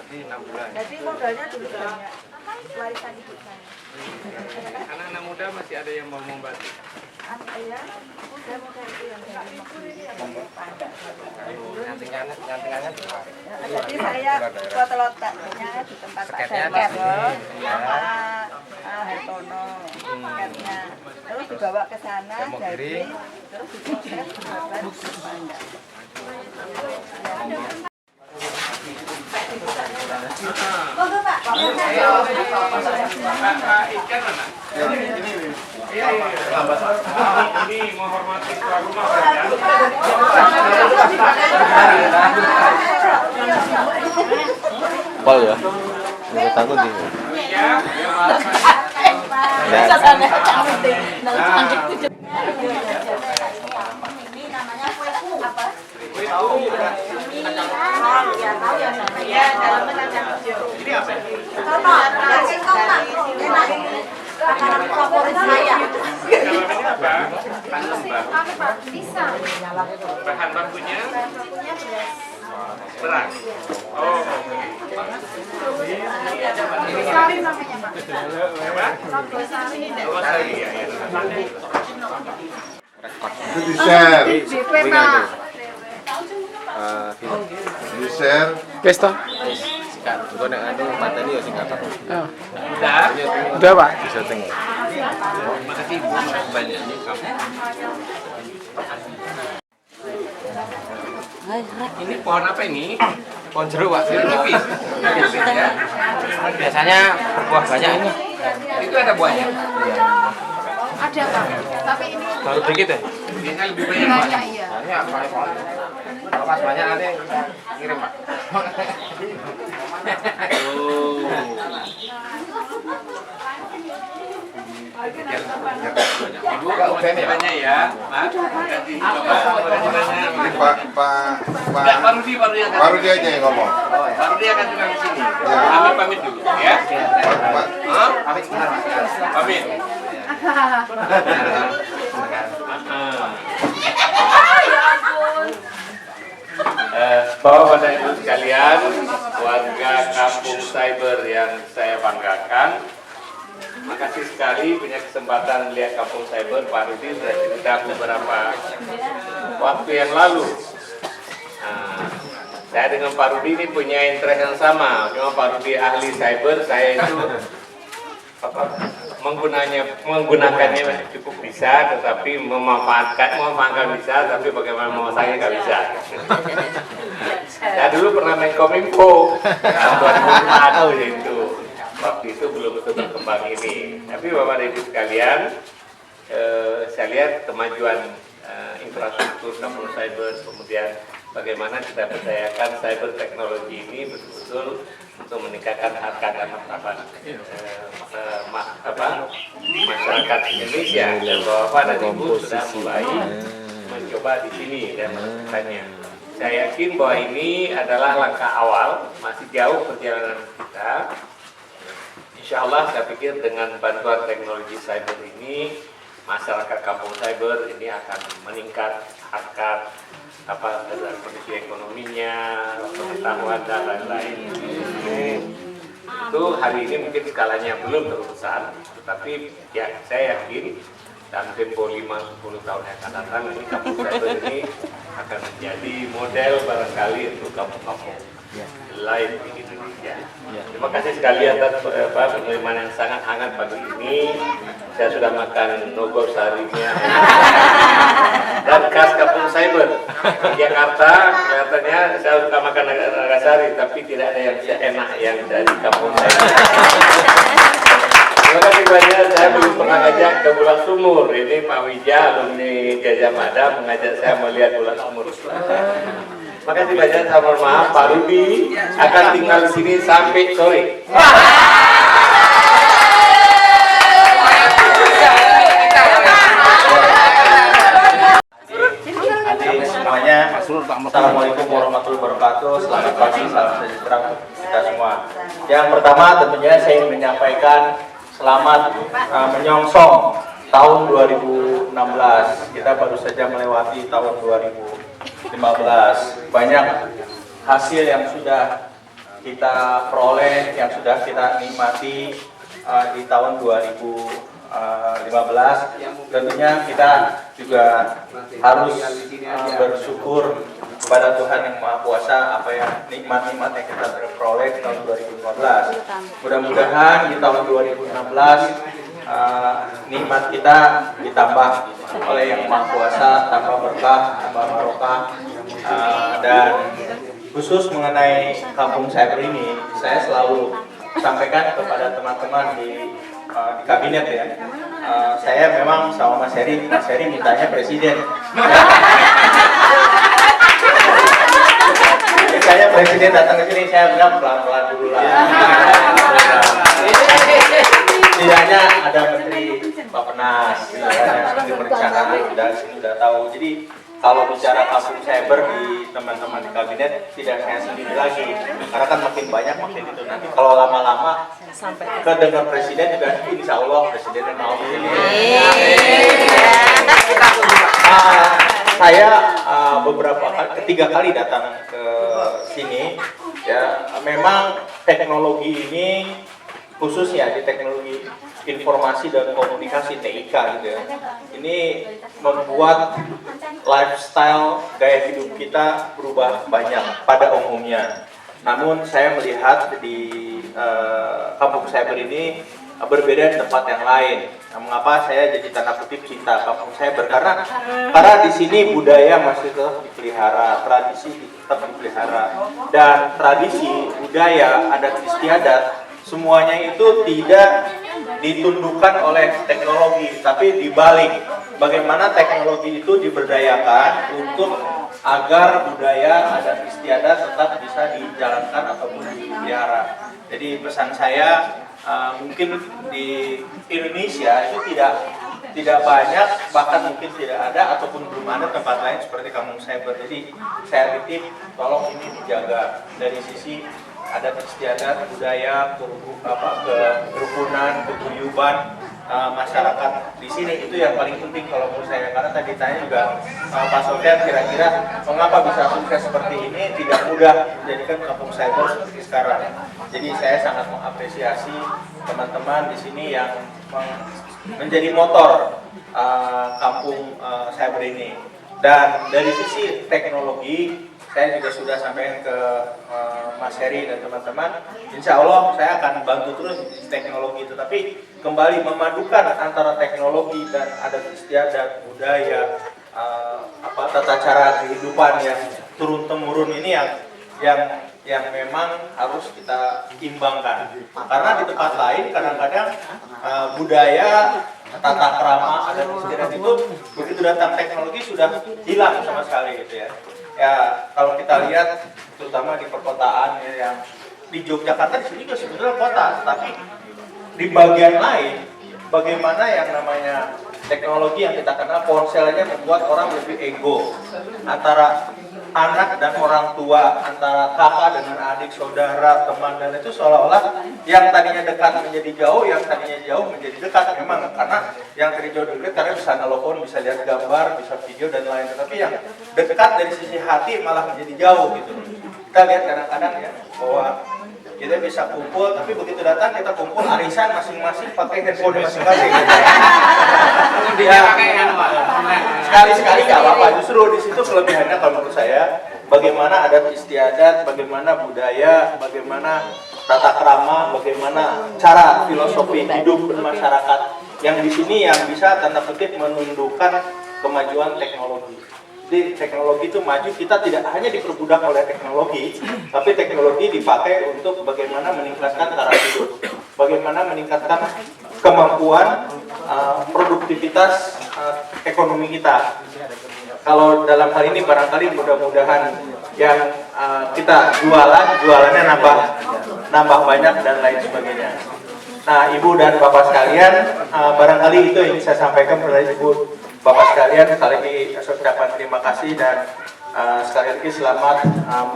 Berarti 6 bulan. Jadi modalnya dulu banyak. Warisan ibu saya. Anak-anak muda masih ada yang mau membantu. Iya, muda-muda itu yang dari Nyantingannya jadi saya foto-fotonya di tempat Pak Darmawan sama Hartono sketnya. Terus dibawa ke sana, jadi terus diproses dibuat di Panda. Pak Ikan mana? Ini menghormati tuan rumah saja. Pol ya? Nggak takut nih. Ya, Ini namanya kue apa? Iya, dalamnya kacang hijau. Ini apa? Makanan favorit saya. Dalamnya apa? Pak, bisa. Bahan bakunya? Bakunya beras. Beras. Oh, oke. Sari namanya, Pak. Apa? Sari. Oh, sari ya. Itu di share, DP, Pak. di share. Kesto. Sikat. Gue nek anu mateni ya singkatan. Udah. Udah, Pak. Bisa tengok. Makasih Bu, banyak nih kamu. Ini pohon apa ini? Pohon jeruk, Pak. Jeruk nipis. Ya. Biasanya berbuah banyak ini. Itu ada buahnya. Ada, Pak. Tapi ini Baru dikit ya? Biasanya lebih banyak, Pak. banyak, iya. Banyak, Pak. Kalau pas banyak nanti kirim, Pak. Ibu banyak ya, Pak. Kasih banyak. Ini Pak Baru dia akan. baru dia aja yang ngomong. Baru dia akan tinggal di sini. Kami pamit dulu, ya. Pak, Hah? Pamit sebentar, Pak. Pamit. Bapak-bapak Ibu sekalian, warga Kampung Cyber yang saya banggakan, makasih sekali punya kesempatan melihat Kampung Cyber. Pak Rudi sudah cerita beberapa waktu yang lalu. Saya dengan Pak Rudi ini punya interest yang sama. Cuma Pak Rudi ahli cyber, saya itu menggunakannya cukup bisa, tetapi memanfaatkan bisa, tapi bagaimana menguasainya nggak bisa. Saya dulu pernah main Kominfo tahun 2004 itu. Waktu itu belum betul berkembang ini. Tapi Bapak dan Ibu sekalian, saya lihat kemajuan infrastruktur kampung cyber, kemudian bagaimana kita percayakan cyber teknologi ini betul-betul untuk meningkatkan harkat dan martabat masyarakat Indonesia. Dan Bapak dan Ibu sudah mulai mencoba di sini dan melakukannya. Saya yakin bahwa ini adalah langkah awal, masih jauh perjalanan kita. Insya Allah saya pikir dengan bantuan teknologi cyber ini, masyarakat kampung cyber ini akan meningkat harkat dari kondisi ekonominya, pengetahuan dan lain-lain. Itu hari ini mungkin skalanya belum terlalu besar, tetapi ya saya yakin dalam tempo 5-10 tahun yang akan datang ini kampung cyber ini akan menjadi model barangkali untuk kampung-kampung lain di Indonesia. Terima kasih sekali atas penerimaan yang sangat hangat pagi ini. Saya sudah makan nogor sarinya dan khas kampung cyber di Jakarta. Kelihatannya saya suka makan nagasari, tapi tidak ada yang seenak yang dari kampung cyber. Terima kasih banyak. Saya belum pernah ngajak ke Bulak Sumur. Ini Pak Wija, alumni Gajah Mada, mengajak saya melihat Bulak Sumur. Makasih banyak, saya mohon maaf, Pak Rudi akan tinggal di sini sampai sore. Semuanya, Assalamualaikum warahmatullahi wabarakatuh. Selamat pagi, salam sejahtera untuk kita semua. Yang pertama tentunya saya ingin menyampaikan selamat menyongsong tahun 2016. Kita baru saja melewati tahun 2015. Banyak hasil yang sudah kita peroleh, yang sudah kita nikmati di tahun 2015, tentunya kita juga harus bersyukur kepada Tuhan Yang Maha Kuasa apa yang nikmat-nikmat yang kita peroleh di tahun 2015. Mudah-mudahan di tahun 2016 nikmat kita ditambah oleh Yang Maha Kuasa, tambah berkah, tambah barokah, dan khusus mengenai kampung cyber ini, saya selalu sampaikan kepada teman-teman di kabinet ya. Saya memang sama Mas Heri mintanya presiden. Jadi saya presiden datang ke sini, saya bilang pelan-pelan dulu lah. Setidaknya ada Menteri Bappenas, Menteri Perencanaan sudah tahu. Jadi kalau bicara kampung cyber di teman-teman di kabinet tidak saya sendiri lagi, karena kan makin banyak makin itu. Nanti kalau lama-lama kedengar presiden juga, insya Allah presidennya mau ini. Saya ketiga kali datang ke sini, ya memang teknologi ini khususnya di teknologi informasi dan komunikasi TIK gitu ya. Ini membuat lifestyle gaya hidup kita berubah banyak pada umumnya. Namun saya melihat di kampung cyber ini berbeda di tempat yang lain. Nah, mengapa saya jadi tanda kutip cinta kampung cyber? Karena di sini budaya masih tetap dipelihara, tradisi tetap dipelihara, dan tradisi, budaya, adat istiadat semuanya itu tidak ditundukkan oleh teknologi, tapi dibalik. Bagaimana teknologi itu diberdayakan untuk agar budaya, adat istiadat tetap bisa dijalankan ataupun dipelihara. Jadi pesan saya, mungkin di Indonesia itu tidak banyak, bahkan mungkin tidak ada ataupun belum ada tempat lain seperti kampung cyber. Jadi saya titip, tolong ini dijaga dari sisi adat istiadat, budaya, kerukunan, keguyuban masyarakat di sini, itu yang paling penting kalau menurut saya. Karena tadi tanya juga Pak Sofian, kira-kira mengapa bisa sukses seperti ini, tidak mudah menjadikan kampung cyber seperti sekarang. Jadi saya sangat mengapresiasi teman-teman di sini yang menjadi motor kampung cyber ini. Dan dari sisi teknologi, saya juga sudah sampaikan ke Mas Heri dan teman-teman, insya Allah saya akan bantu terus di teknologi itu, tapi kembali memadukan antara teknologi dan adat istiadat, budaya, tata cara kehidupan yang turun-temurun ini yang memang harus kita imbangkan. Karena di tempat lain kadang-kadang budaya, tata krama, adat istiadat itu begitu datang teknologi sudah hilang sama sekali gitu ya. Ya kalau kita lihat terutama di perkotaan ya, yang di Yogyakarta di sini juga sebetulnya kota, tapi di bagian lain bagaimana yang namanya teknologi yang kita kenal, ponsel aja membuat orang lebih ego antara anak dan orang tua, antara kakak dengan adik, saudara, teman, dan itu seolah-olah yang tadinya dekat menjadi jauh, yang tadinya jauh menjadi dekat. Memang karena yang tadi jauh dekat karena bisa nelfon, bisa lihat gambar, bisa video dan lain, tetapi yang dekat dari sisi hati malah menjadi jauh gitu. Kita lihat kadang-kadang ya bahwa kita bisa kumpul, tapi begitu datang kita kumpul arisan masing-masing pakai handphone masing-masing. Sekali-sekali nggak apa-apa. Justru di situ kelebihannya kalau menurut saya, bagaimana adat istiadat, bagaimana budaya, bagaimana tata krama, bagaimana cara filosofi hidup bermasyarakat yang di sini yang bisa tanda kutip menundukkan kemajuan teknologi. Jadi teknologi itu maju, kita tidak hanya diperbudak oleh teknologi, tapi teknologi dipakai untuk bagaimana meningkatkan taraf hidup, bagaimana meningkatkan kemampuan produktivitas ekonomi kita. Kalau dalam hal ini barangkali mudah-mudahan yang kita jualannya nambah banyak dan lain sebagainya. Nah, Ibu dan Bapak sekalian, barangkali itu yang saya sampaikan kepada Ibu Bapak sekalian. Sekali lagi saya ucapkan terima kasih dan sekali lagi selamat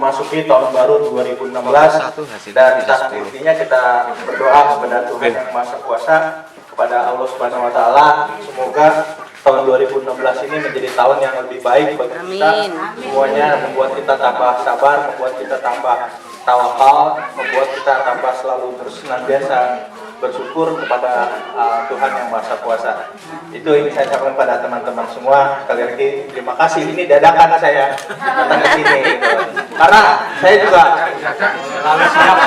memasuki tahun baru 2016, dan intinya kita berdoa kepada Tuhan Yang Maha Kuasa, kepada Allah Subhanahu Wa Taala, semoga tahun 2016 ini menjadi tahun yang lebih baik bagi kita semuanya, membuat kita tambah sabar, membuat kita tambah tawakal, selalu senantiasa bersyukur kepada Tuhan Yang Maha Kuasa. Itu ini saya sampaikan pada teman-teman semua. Sekali lagi terima kasih. Ini dadakan saya datang ke sini gitu. Karena saya juga harus siap.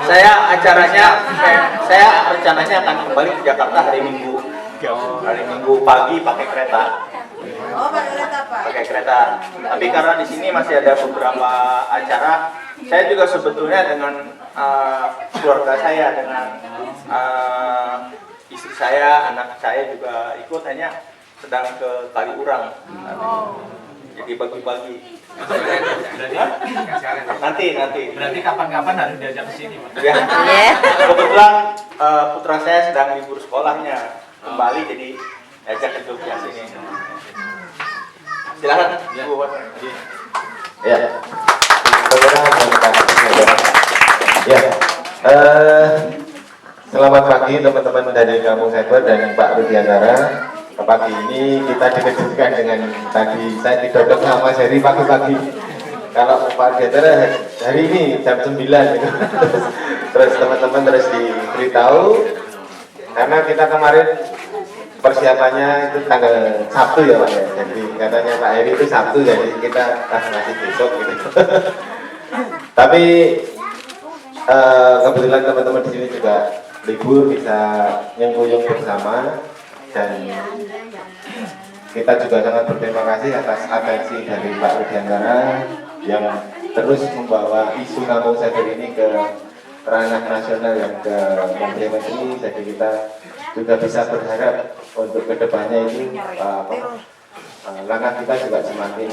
Saya rencananya akan kembali ke Jakarta hari Minggu. Hari Minggu pagi pakai kereta. Oh, pakai kereta, Pak. Pakai kereta. Tapi karena di sini masih ada beberapa acara, saya juga sebetulnya dengan keluarga saya, dengan istri saya, anak saya juga ikut, hanya sedang ke Kaliurang. Jadi bagi-bagi. Nanti. Berarti kapan-kapan harus diajak ke sini, Pak. Ya. Kebetulan putra saya sedang libur sekolahnya kembali, jadi ajak ke Jogja sini. Silakan. Ya. Ya. Selamat pagi teman-teman dari Kampung Cyber dan Pak Rudiantara. Pagi ini kita dikejutkan dengan tadi saya didodok sama Heri pagi-pagi. Kalau Pak Rudiantara hari ini jam 9 gitu. Terus teman-teman terus diberitahu karena kita kemarin persiapannya itu tanggal Sabtu ya Pak ya. Jadi katanya Pak Heri itu Sabtu, jadi kita masih besok gitu. Tapi kebetulan teman-teman di sini juga libur, bisa nyengkuyung bersama, dan kita juga sangat berterima kasih atas atensi dari Pak Rudiantara yang terus membawa isu Kampung Cyber ini ke ranah nasional yang ke menteri-menteri. Jadi kita juga bisa berharap untuk kedepannya ini langkah kita juga semakin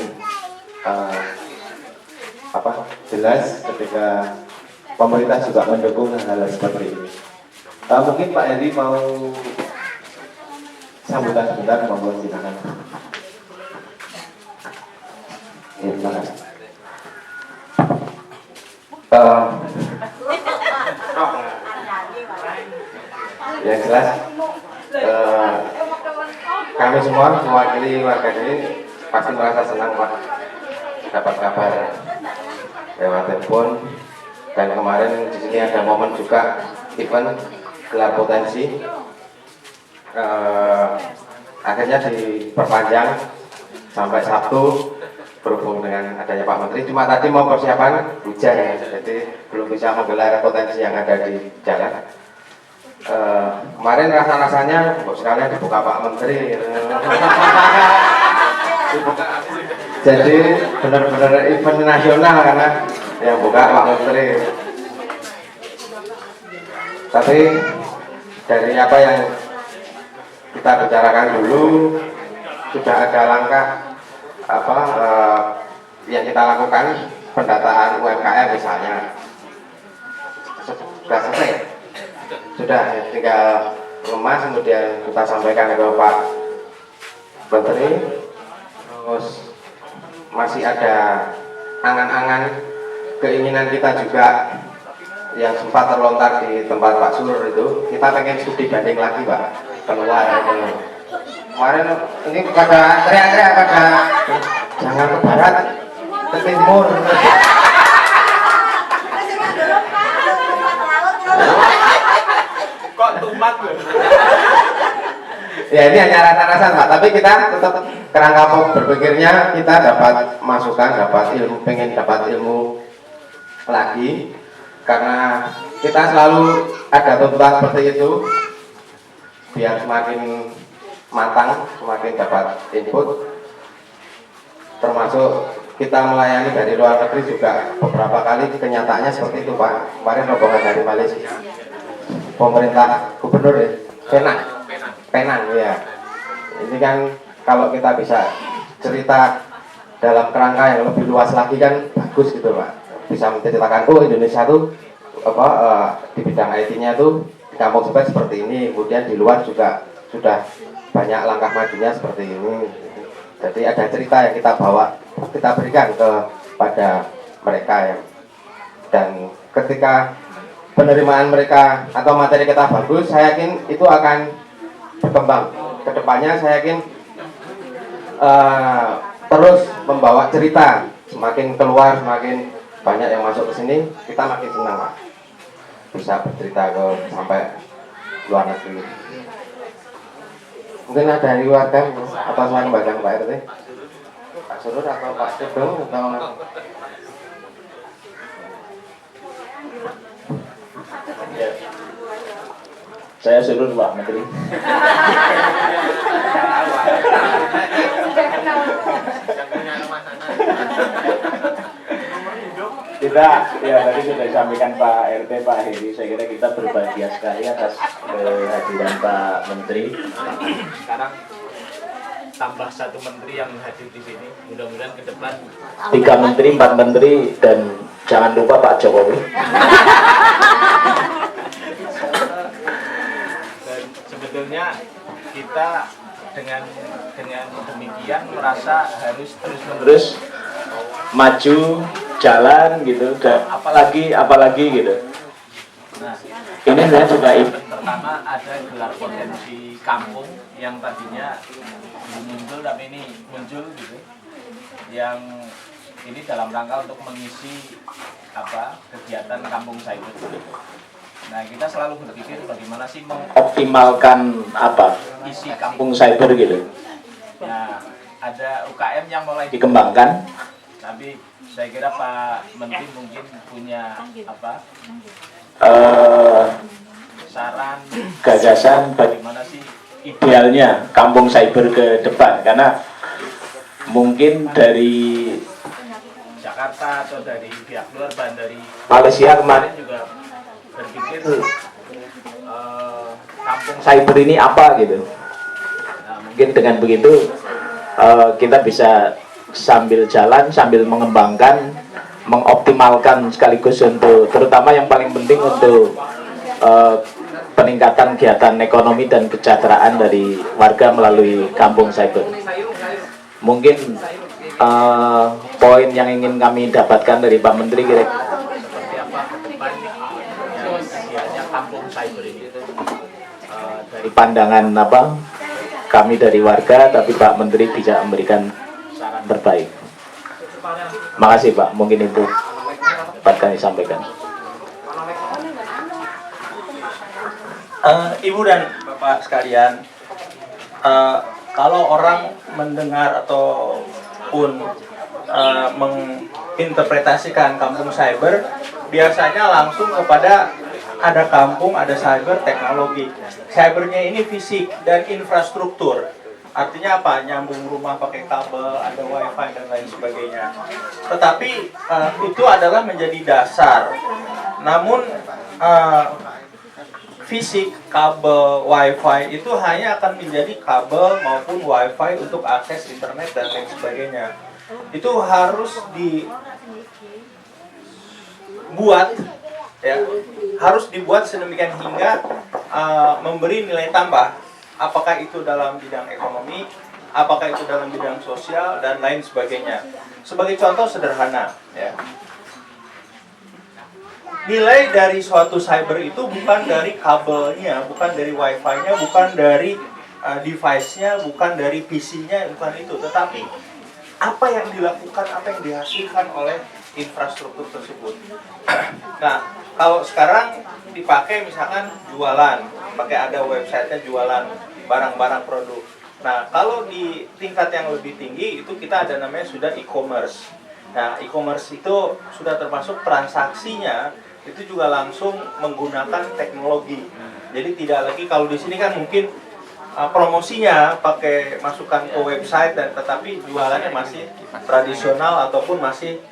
jelas ketika pemerintah juga mendukung hal-hal seperti ini. Mungkin Pak Heri mau sambutan sebentar, mohon silakan. Ya, terima kasih. Yang jelas kami semua mewakili warga ini pasti merasa senang Pak dapat kabar lewat telepon, dan kemarin di sini ada momen juga event gelar potensi, akhirnya diperpanjang sampai Sabtu berhubung dengan adanya Pak Menteri. Cuma tadi mau persiapan hujan ya, jadi belum bisa menggelar potensi yang ada di jalan. Kemarin rasa-rasanya sekalian dibuka Pak Menteri. Jadi benar-benar event nasional karena yang buka Pak Menteri. Tapi dari apa yang kita bicarakan dulu, sudah ada langkah yang kita lakukan, pendataan UMKM misalnya sudah selesai. Sudah, tinggal lemas, kemudian kita sampaikan ke Pak Menteri. Terus masih ada angan-angan keinginan kita juga yang sempat terlontar di tempat Pak Sur itu, kita pengen studi banding lagi Pak, keluar itu. Kemarin ini pada teriak-teriak, pada jangan ke barat, ke timur. Kok tumat loh? Ya ini hanya rasa-rasa Pak, tapi kita tetap kerangka berpikirnya kita dapat masukan, pengen dapat ilmu lagi, karena kita selalu ada tuntutan seperti itu biar semakin matang, semakin dapat input, termasuk kita melayani dari luar negeri juga beberapa kali. Kenyataannya seperti itu Pak. Kemarin rombongan dari Malaysia, pemerintah gubernur ya, Penang ya. Ini kan kalau kita bisa cerita dalam kerangka yang lebih luas lagi kan bagus gitu Pak. Bisa menceritakan Indonesia tuh di bidang IT-nya tuh di Kampung Cyber seperti ini, kemudian di luar juga sudah banyak langkah majunya seperti ini. Jadi ada cerita yang kita bawa, kita berikan kepada mereka ya. Dan ketika penerimaan mereka atau materi kita bagus, saya yakin itu akan berkembang. Kedepannya saya yakin terus membawa cerita semakin keluar, semakin banyak yang masuk ke sini, kita makin senang Pak. Bisa bercerita sampai luar negeri. Mungkin ada dari warga atau saya kembalikan Pak RT, Pak Surur atau Pak Cedong atau Ya. Saya suruh Pak Menteri. Kita ya tadi sudah disampaikan Pak RT, Pak Heri. Saya kira kita berbahagia sekali atas kehadiran Pak Menteri. Sekarang tambah 1 menteri yang hadir di sini. Mudah-mudahan ke depan 3 menteri, 4 menteri, dan jangan lupa Pak Jokowi. dan sebetulnya kita dengan demikian merasa harus terus-menerus Maju, jalan gitu, dan apalagi gitu. Nah, Ini saya juga pertama ada gelar potensi kampung yang tadinya belum muncul tapi ini muncul gitu. Yang ini dalam rangka untuk mengisi kegiatan kampung cyber. Nah, kita selalu berpikir bagaimana sih optimalkan isi kampung cyber gitu. Nah, ada UKM yang mulai Dikembangkan. tapi saya kira Pak Menteri mungkin punya saran, Gagasan bagaimana sih idealnya kampung cyber ke depan, karena mungkin dari Jakarta atau dari pihak luar dan dari Malaysia kemarin juga berpikir kampung cyber ini apa gitu. Nah, Mungkin dengan begitu kita bisa sambil jalan, sambil mengembangkan, mengoptimalkan sekaligus untuk, terutama yang paling penting untuk peningkatan kegiatan ekonomi dan kesejahteraan dari warga melalui kampung cyber. Mungkin poin yang ingin kami dapatkan dari Pak Menteri kira-kira seperti apa ke depan yang idealnya kampung cyber ini dari pandangan kami dari warga, tapi Pak Menteri bisa memberikan saran terbaik. Makasih Pak, mungkin itu dapat kami sampaikan. Ibu dan Bapak sekalian, kalau orang mendengar ataupun menginterpretasikan kampung cyber, biasanya langsung kepada ada kampung, ada cyber, teknologi. Cybernya ini fisik dan infrastruktur. Artinya apa? Nyambung rumah pakai kabel, ada wifi dan lain sebagainya. Tetapi itu adalah menjadi dasar. Namun fisik, kabel, wifi itu hanya akan menjadi kabel maupun wifi untuk akses internet dan lain sebagainya. Itu harus dibuat, ya, harus dibuat sedemikian hingga memberi nilai tambah. Apakah itu dalam bidang ekonomi, apakah itu dalam bidang sosial dan lain sebagainya. Sebagai contoh sederhana, ya. Nilai dari suatu cyber itu bukan dari kabelnya, bukan dari wifi-nya, bukan dari device-nya, bukan dari PC-nya, bukan itu. Tetapi apa yang dilakukan, apa yang dihasilkan oleh infrastruktur tersebut. Nah, kalau sekarang dipakai misalkan jualan, pakai ada website-nya jualan barang-barang produk. Nah, kalau di tingkat yang lebih tinggi itu kita ada namanya sudah e-commerce. Nah, e-commerce itu sudah termasuk transaksinya itu juga langsung menggunakan teknologi. Jadi tidak lagi kalau di sini kan mungkin promosinya pakai masukkan ke website dan tetapi jualannya masih tradisional ataupun masih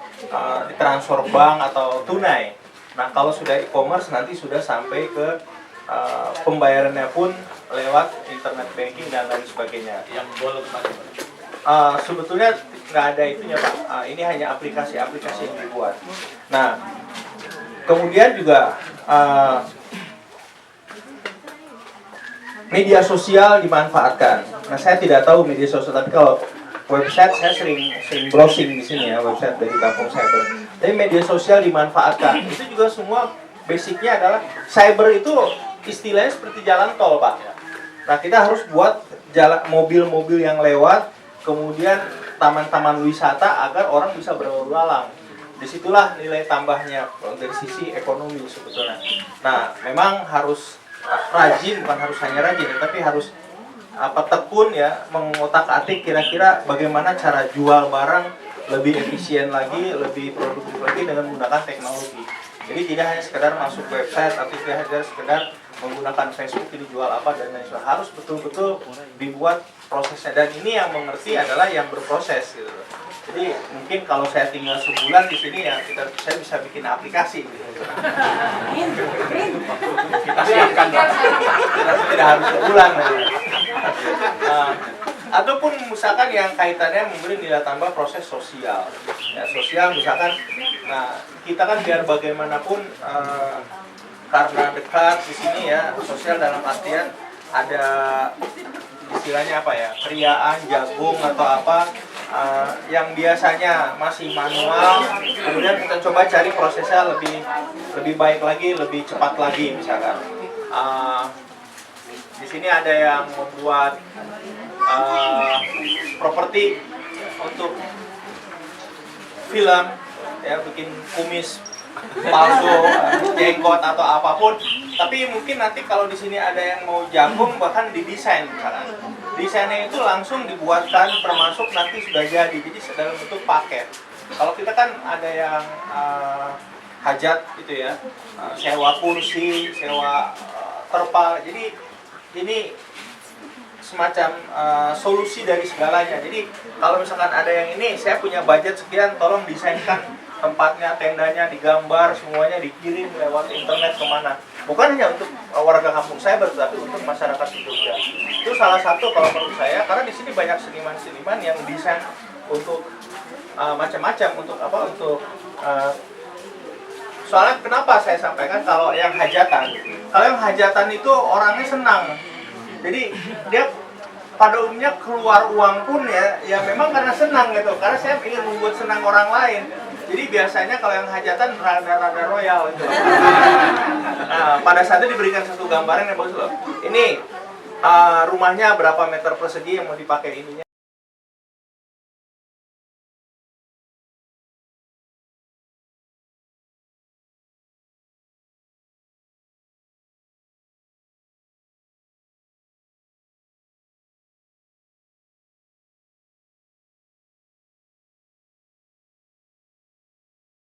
ditransfer bank atau tunai. Nah, kalau sudah e-commerce nanti sudah sampai ke pembayarannya pun lewat internet banking dan lain sebagainya. yang boleh Sebetulnya nggak ada itunya Pak. Ini hanya aplikasi-aplikasi yang dibuat. Nah, kemudian juga media sosial dimanfaatkan. Nah, saya tidak tahu media sosial, tapi kalau website saya sering browsing di sini ya, website dari Kampung Cyber. Tapi media sosial dimanfaatkan. Itu juga semua basicnya adalah cyber itu istilahnya seperti jalan tol Pak. Nah, kita harus buat jalan mobil-mobil yang lewat, kemudian taman-taman wisata agar orang bisa berlalu lalang. Disitulah nilai tambahnya dari sisi ekonomi sebetulnya. Nah, memang harus rajin, bukan harus hanya rajin, tapi harus tekun ya, mengotak-atik kira-kira bagaimana cara jual barang lebih efisien lagi, lebih produktif lagi dengan menggunakan teknologi. Jadi tidak hanya sekedar masuk website atau tidak hanya sekedar menggunakan Facebook ini jual apa dan lain sebagainya. Harus betul-betul dibuat prosesnya, dan ini yang mengerti adalah yang berproses gitu. Jadi mungkin kalau saya tinggal sebulan di sini ya saya bisa bikin aplikasi gitu. Kita siapkan, tidak harus sebulan. Ataupun misalkan yang kaitannya memberi nilai tambah proses sosial. Ya, sosial misalkan, nah kita kan biar bagaimanapun karena dekat di sini ya, sosial dalam artian ada istilahnya apa ya, kriaan, jagung atau apa yang biasanya masih manual, kemudian kita coba cari prosesnya lebih baik lagi, lebih cepat lagi misalkan. Di sini ada yang membuat properti untuk film, ya bikin kumis palsu, jenggot atau apapun. Tapi mungkin nanti kalau di sini ada yang mau jagung bahkan didesain misalkan. Desainnya itu langsung dibuatkan termasuk nanti sudah jadi dalam bentuk paket. Kalau kita kan ada yang hajat gitu ya, sewa kursi, sewa terpal. Jadi ini semacam solusi dari segalanya. Jadi kalau misalkan ada yang ini, saya punya budget sekian, tolong desainkan tempatnya, tendanya, digambar, semuanya dikirim lewat internet kemana. Bukan hanya untuk warga kampung saya, tapi untuk masyarakat di Jogja. Itu salah satu kalau menurut saya, karena di sini banyak seniman-seniman yang desain untuk macam-macam, untuk apa? Untuk soalnya kenapa saya sampaikan kalau yang hajatan itu orangnya senang. Jadi dia pada umumnya keluar uang pun ya memang karena senang gitu. Karena saya ingin membuat senang orang lain. Jadi biasanya kalau yang hajatan rada-rada royal gitu. Nah, pada saat itu diberikan satu gambaran yang bagus loh. Ini rumahnya berapa meter persegi yang mau dipakai ininya.